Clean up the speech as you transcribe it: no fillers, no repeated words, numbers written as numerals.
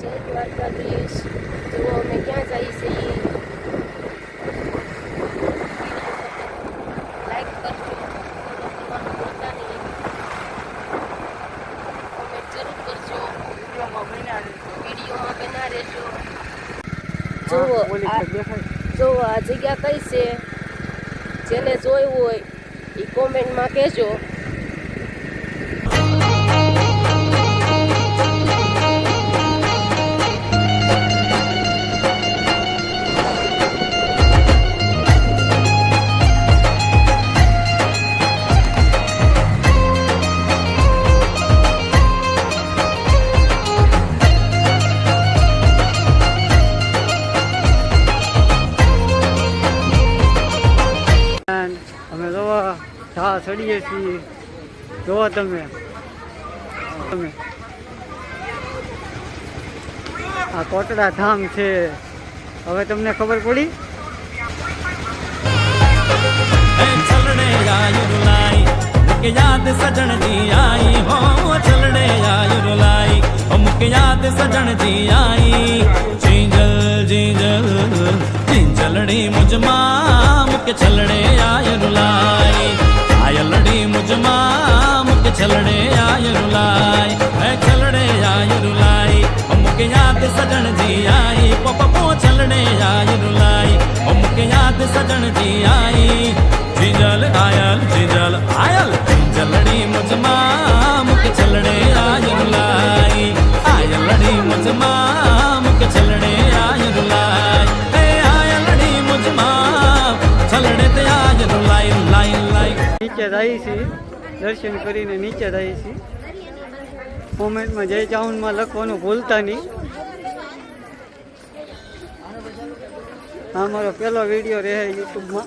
જય દ્વારકાધીશ। જુઓ અમે ક્યાં જઈએ છીએ। લાઈક કરજો, ફોલો કરવાનું ભૂલતા નહીં, કોમેન્ટ જરૂર કરજો, વિડીયોમાં બના રહેજો। જુઓ આ જગ્યા કઈ છે, જેને જોયું હોય એ કોમેન્ટમાં કહેજો। અમે જોવા ચા ચડીએ છીએ। જોવા તમે આ કોટડા ધામ છે। હવે તમને ખબર પડી। चलने आई रुलाई मुके याद सजन जी आई हो चलने आई रुलाई मुके याद सजन जी आई जींजल जींजल जींजलड़ी मुझमा मुके चलने आई रुलाई आयलड़ी मुझमा मुके चलने आई रुलाई चलने आई रुलाई मुके याद सजन जी आई पपो चलने आई रुलाई मुके याद सजन जी आई जींजल आयल जींजलड़ी मुझमा मुके चलने आयल लाई आयलड़ी मुझमा मुके चलने आयल लाई आयलड़ी मुझमा चलने ते आयल लाई लाई लाई। નીચે જાય છે, દર્શન કરીને નીચે જાય છે। કોમેન્ટમાં જય ચાઉનમાં લખવાનું ભૂલતા નહીં। આ મારો પહેલો વિડીયો રહે યુટ્યુબમાં।